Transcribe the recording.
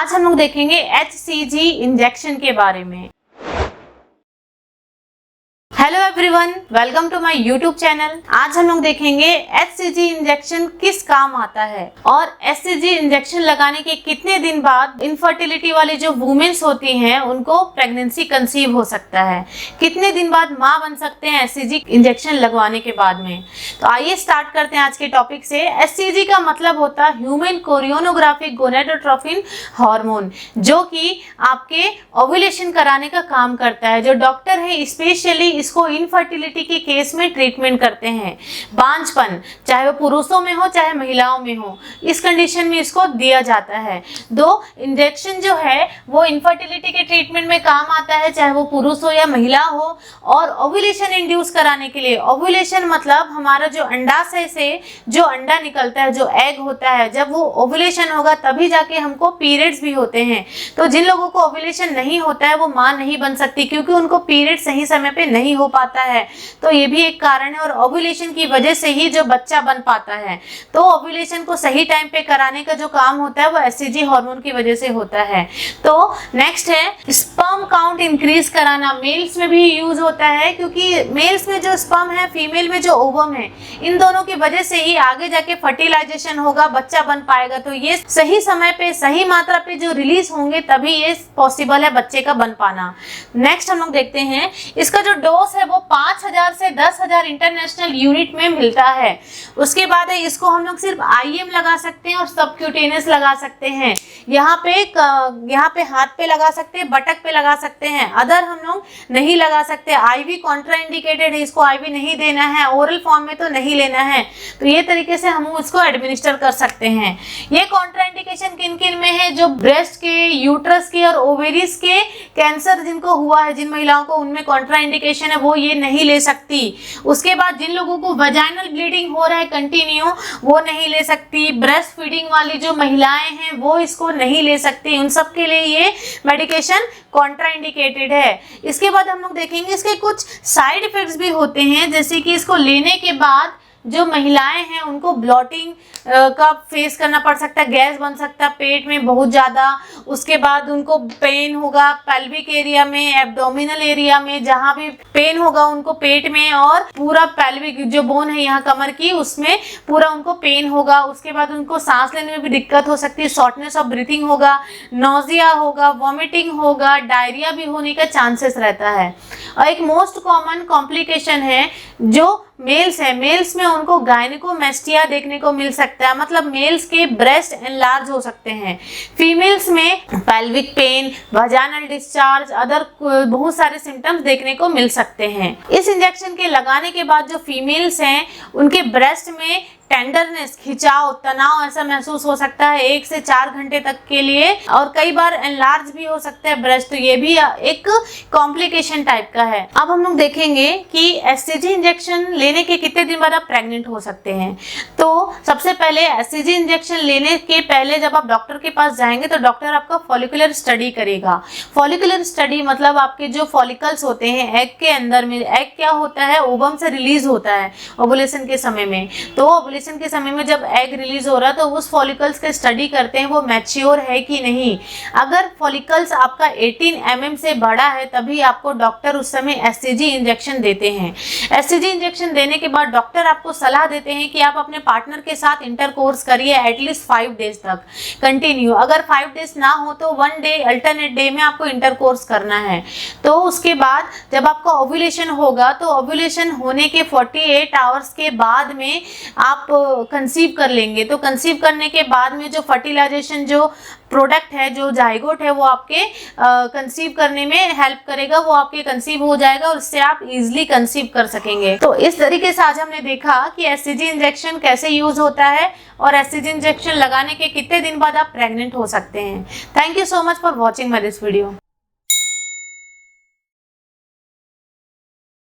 आज हम लोग देखेंगे HCG इंजेक्शन के बारे में। Hello everyone, welcome to my YouTube channel. आज हम लोग देखेंगे HCG इंजेक्शन किस काम आता है और HCG इंजेक्शन लगाने के कितने दिन बाद इनफर्टिलिटी वाली जो वुमेन्स होती हैं उनको प्रेगनेंसी कंसीव हो सकता है, कितने दिन बाद माँ बन सकते हैं HCG इंजेक्शन लगवाने के बाद में। तो आइए स्टार्ट करते हैं आज के टॉपिक से। HCG का मतलब होता है ह्यूमन कोरियोनोग्राफिक गोनेडोट्रोपिन हार्मोन, जो कि आपके ओव्यूलेशन कराने का काम करता है। जो डॉक्टर है स्पेशली इसको इनफर्टिलिटी के केस में ट्रीटमेंट करते हैं। बांझपन चाहे वो पुरुषों में हो चाहे महिलाओं में हो, इस कंडीशन में इसको दिया जाता है। दो इंजेक्शन जो है वो इनफर्टिलिटी के ट्रीटमेंट में काम आता है, चाहे वो पुरुष हो या महिला हो। और ओव्यूलेशन इंड्यूस कराने के लिए, ओव्यूलेशन मतलब हमारा जो अंडाशय से जो अंडा निकलता है, जो एग होता है, जब वो ओव्यूलेशन होगा तभी जाके हमको पीरियड्स भी होते हैं। तो जिन लोगों को ओव्यूलेशन नहीं होता है वो माँ नहीं बन सकती, क्योंकि उनको पीरियड सही समय पे नहीं हो पाता है। तो ये भी एक कारण है। और ओव्यूलेशन की वजह से ही जो बच्चा बन पाता है। तो ओव्यूलेशन को सही टाइम पे कराने का जो काम होता है वो HCG हार्मोन की वजह से होता है। तो नेक्स्ट है स्पर्म काउंट इंक्रीज कराना। मेल्स में भी यूज होता है, क्योंकि मेल्स में जो स्पर्म है, फीमेल में जो ओवम है, इन दोनों की वजह से ही आगे जाके फर्टिलाइजेशन होगा, बच्चा बन पाएगा। तो ये सही समय पे सही मात्रा पे जो रिलीज होंगे तभी ये पॉसिबल है बच्चे का बन पाना। नेक्स्ट हम लोग देखते हैं इसका जो डोज है वो 5000 से 10,000 इंटरनेशनल यूनिट में मिलता है। उसके बाद है इसको हम लोग सिर्फ IM लगा सकते हैं और सबक्यूटेनियस लगा सकते हैं। यहाँ पे हाथ पे लगा सकते हैं, बटक पे लगा सकते हैं, अदर हम लोग नहीं लगा सकते। IV कॉन्ट्राइंडिकेटेड है, इसको IV नहीं देना है, ओरल फॉर्म में तो नहीं लेना है। तो ये तरीके से हम इसको एडमिनिस्टर कर सकते हैं। ये कॉन्ट्राइंडिकेशन किन किन में है? जो ब्रेस्ट के, यूट्रस के और ओवेरीज के कैंसर जिनको हुआ है, जिन महिलाओं को, उनमें कॉन्ट्राइंडिकेशन है, वो ये नहीं ले सकती। उसके बाद जिन लोगों को वजाइनल ब्लीडिंग हो रहा है कंटिन्यू, वो नहीं ले सकती। ब्रेस्ट फीडिंग वाली जो महिलाएं हैं वो इसको नहीं ले सकती। उन सब के लिए ये मेडिकेशन कॉन्ट्राइंडिकेटेड है। इसके बाद हम लोग देखेंगे इसके कुछ साइड इफेक्ट्स भी होते हैं, जैसे कि इसको लेने के बाद जो महिलाएं हैं उनको ब्लॉटिंग का फेस करना पड़ सकता है, गैस बन सकता है पेट में बहुत ज़्यादा। उसके बाद उनको पेन होगा पेल्विक एरिया में, एब्डोमिनल एरिया में, जहाँ भी पेन होगा उनको पेट में, और पूरा पेल्विक जो बोन है यहाँ कमर की, उसमें पूरा उनको पेन होगा। उसके बाद उनको सांस लेने में भी दिक्कत हो सकती है, शॉर्टनेस ऑफ ब्रीथिंग होगा, नोजिया होगा, वॉमिटिंग होगा, डायरिया भी होने का चांसेस रहता है। और एक मोस्ट कॉमन कॉम्प्लिकेशन है जो मेल्स है, मेल्स में उनको गायनिकोमेस्टिया देखने को मिल सकता है, मतलब मेल्स के ब्रेस्ट एनलार्ज हो सकते हैं। फीमेल्स में pelvic pain, vaginal discharge, other बहुत सारे सिम्टम्स देखने को मिल सकते हैं। इस इंजेक्शन के लगाने के बाद जो फीमेल्स हैं उनके ब्रेस्ट में टेंडरनेस, खिंचाव, तनाव ऐसा महसूस हो सकता है 1 से 4 घंटे तक के लिए, और कई बार एनलार्ज भी हो सकता है ब्रेस्ट। तो ये भी एक कॉम्प्लिकेशन टाइप का है। अब हम लोग देखेंगे कि HCG इंजेक्शन लेने के कितने दिन बाद आप प्रेग्नेंट हो सकते हैं। तो सबसे पहले HCG इंजेक्शन लेने के पहले जब आप डॉक्टर के पास जाएंगे तो डॉक्टर आपका फॉलिकुलर स्टडी करेगा। फॉलिकुलर स्टडी मतलब आपके जो फॉलिकल्स होते हैं एग के अंदर में, एग क्या होता है, ओवम से रिलीज होता है ओवुलेशन के समय में। तो ओवुलेशन के समय में जब एग रिलीज हो रहा है तो उस फॉलिकल्स का स्टडी करते हैं वो मैच्योर है कि नहीं। अगर फॉलिकल्स आपका 18 mm से बड़ा है तभी आपको डॉक्टर उस समय HCG इंजेक्शन देते हैं। HCG इंजेक्शन देने के बाद डॉक्टर आपको सलाह देते हैं कि आप अपने पार्टनर के साथ इंटरकोर्स करिए एटलीस्ट 5 डेज तक कंटिन्यू। अगर 5 डेज ना हो तो 1 डे अल्टरनेट डे में आपको इंटरकोर्स करना है। तो उसके बाद जब आपका ओव्यूलेशन होगा तो ओव्यूलेशन होने के 48 आवर्स के बाद में आप कंसीव कर लेंगे। तो कंसीव करने के बाद में जो फर्टिलाइजेशन जो प्रोडक्ट है, जो जाइगोट है, वो आपके कंसीव करने में हेल्प करेगा, वो आपके कंसीव हो जाएगा और उससे आप इजीली कंसीव कर सकेंगे। तो इस तरीके से आज हमने देखा कि HCG इंजेक्शन कैसे यूज होता है और HCG इंजेक्शन लगाने के कितने दिन बाद आप प्रेग्नेंट हो सकते हैं। Thank you so much for watching my this video.